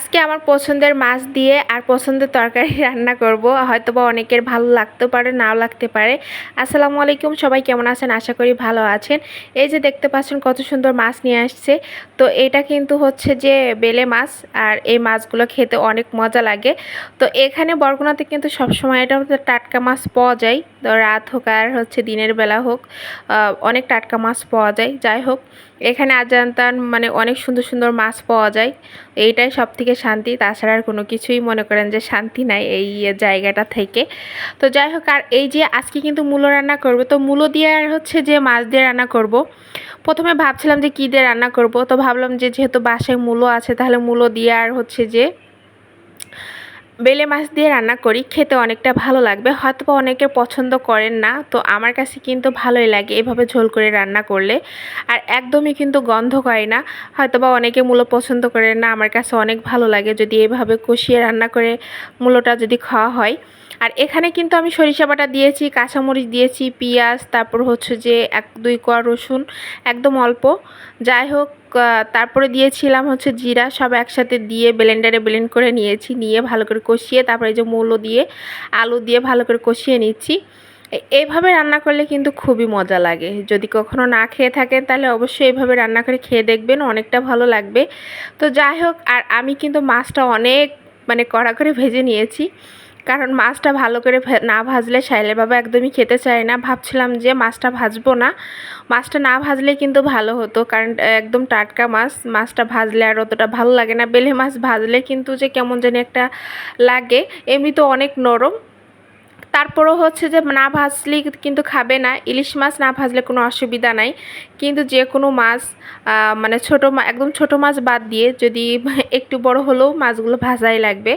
আজকে আমার পছন্দের মাছ দিয়ে আর পছন্দের তরকারি রান্না করব। হয়তোবা অনেকের ভালো লাগতে পারে, নাও লাগতে পারে। আসসালামু আলাইকুম, সবাই কেমন আছেন? আশা করি ভালো আছেন। এই যে দেখতে পাচ্ছেন কত সুন্দর মাছ নিয়ে আসছে। তো এটা কিন্তু হচ্ছে যে বেলে মাছ, আর এই মাছগুলো খেতে অনেক মজা লাগে। তো এখানে বরগুনাতে কিন্তু সবসময় এটা টাটকা মাছ পাওয়া যায়। তো রাত হোক আর হচ্ছে দিনের বেলা হোক, অনেক টাটকা মাছ পাওয়া যায়। যাই হোক, এখানে আজানতান মানে অনেক সুন্দর সুন্দর মাছ পাওয়া যায়। এইটাই সব থেকে শান্তি, তাছাড়া আর কোনো কিছুই মনে করেন যে শান্তি নাই এই জায়গাটা থেকে। তো যাই হোক, আর এই যে আজকে কিন্তু মূলো রান্না করব। তো মূলো দিয়ে আর হচ্ছে যে মাছ দিয়ে রান্না করব। প্রথমে ভাবছিলাম যে কী দিয়ে রান্না করব, তো ভাবলাম যে যেহেতু বাসায় মূলো আছে তাহলে মূলো দিয়ে আর হচ্ছে যে বেলে মাছ দিয়ে রান্না করি, খেতে অনেকটা ভালো লাগবে। হয়তো অনেকে পছন্দ করেন না, তো আমার কাছে কিন্তু ভালোই লাগে এভাবে ঝোল করে রান্না করলে। আর একদমই কিন্তু গন্ধ করে না। হয়তোবা অনেকে মূলো পছন্দ করেন না, আমার কাছে অনেক ভালো লাগে যদি এভাবে কষিয়ে রান্না করে মূলোটা যদি খাওয়া হয়। আর এখানে কিন্তু আমি সরিষা বাটা দিয়েছি, কাঁচামরিচ দিয়েছি, পেঁয়াজ, তারপর হচ্ছে যে 1-2 কোয়া রসুন, একদম অল্প। যাই হোক, তারপরে দিয়েছিলাম হচ্ছে জিরা, সব একসাথে দিয়ে ব্লেন্ডারে ব্লেন্ড করে নিয়েছি, নিয়ে ভালো করে কষিয়ে তারপরে যে মূলো দিয়ে আলু দিয়ে ভালো করে কষিয়ে নিচ্ছি। এইভাবে রান্না করলে কিন্তু খুবই মজা লাগে। যদি কখনো না খেয়ে থাকেন তাহলে অবশ্যই এইভাবে রান্না করে খেয়ে দেখবেন, অনেকটা ভালো লাগবে। তো যাই হোক, আর আমি কিন্তু মাছটা অনেক মানে কড়া করে ভেজে নিয়েছি, কারণ মাছটা ভালো করে না ভাজলে সাইলের বাবা একদমই খেতে চায় না। ভাবছিলাম যে মাছটা ভাজবো না, মাছটা না ভাজলে কিন্তু ভালো হতো, কারণ একদম টাটকা মাছ, মাছটা ভাজলে আর অতটা ভালো লাগে না। বেলে মাছ ভাজলে কিন্তু যে কেমন জানি একটা লাগে, এমনি তো অনেক নরম। তারপরও হচ্ছে যে না ভাজলেই কিন্তু খাবে না। ইলিশ মাছ না ভাজলে কোনো অসুবিধা নাই, কিন্তু যে কোনো মাছ মানে একদম ছোট মাছ বাদ দিয়ে যদি একটু বড় হলেও মাছগুলো ভাজাই লাগবে।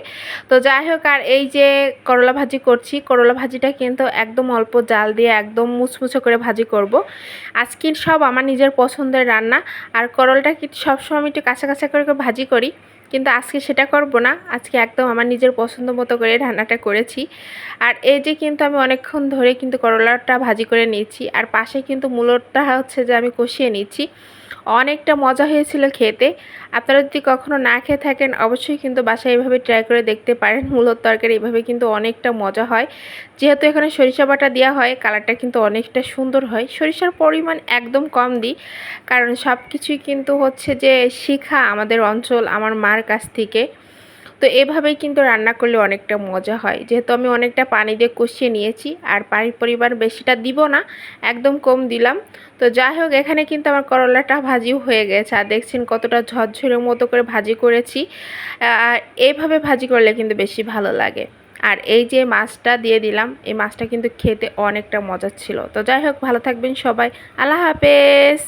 তো যাই হোক, আর এই যে করলা ভাজি করছি, করলা ভাজিটা কিন্তু একদম অল্প জাল দিয়ে একদম মুচমুচে করে ভাজি করব। আজকে সব আমার নিজের পছন্দের রান্না। আর করলাটা কিন্তু সবসময় আমি একটু কাঁচা কাঁচা করে ভাজি করি, কিন্তু আজকে সেটা করব না। আজকে একদম আমার নিজের পছন্দ মতো করে রান্নাটা করেছি। আর এই যে কিন্তু আমি অনেকক্ষণ ধরে কিন্তু করলাটা ভাজি করে নিচ্ছি, আর পাশে কিন্তু মূলোটা হচ্ছে যে আমি কষিয়ে নিচ্ছি। অনেকটা মজা হয়েছিল খেতে। আপনারা যদি কখনো না খেয়ে থাকেন অবশ্যই কিন্তু বাসায় এইভাবে ট্রাই করে দেখতে পারেন। মূলোর তরকারি এইভাবে কিন্তু অনেকটা মজা হয়। যেহেতু এখানে সরিষা বাটা দেওয়া হয়, কালারটা কিন্তু অনেকটা সুন্দর হয়। সরিষার পরিমাণ একদম কম দিই, কারণ সব কিছুই কিন্তু হচ্ছে যে শিখা আমাদের অঞ্চল আমার মার কাছ থেকে। তো এভাবেই কিন্তু রান্না করলে অনেকটা মজা হয়। যেহেতু আমি অনেকটা পানি দিয়ে কষিয়ে নিয়েছি, আর পানির পরিমাণ বেশিটা দিব না, একদম কম দিলাম। তো যাই হোক, এখানে কিন্তু আমার করলাটা ভাজিও হয়ে গেছে, আর দেখছেন কতটা ঝরঝরের মতো করে ভাজি করেছি। আর এইভাবে ভাজি করলে কিন্তু বেশি ভালো লাগে। আর এই যে মাছটা দিয়ে দিলাম, এই মাছটা কিন্তু খেতে অনেকটা মজা ছিল। তো যাই হোক, ভালো থাকবেন সবাই। আল্লাহ হাফেজ।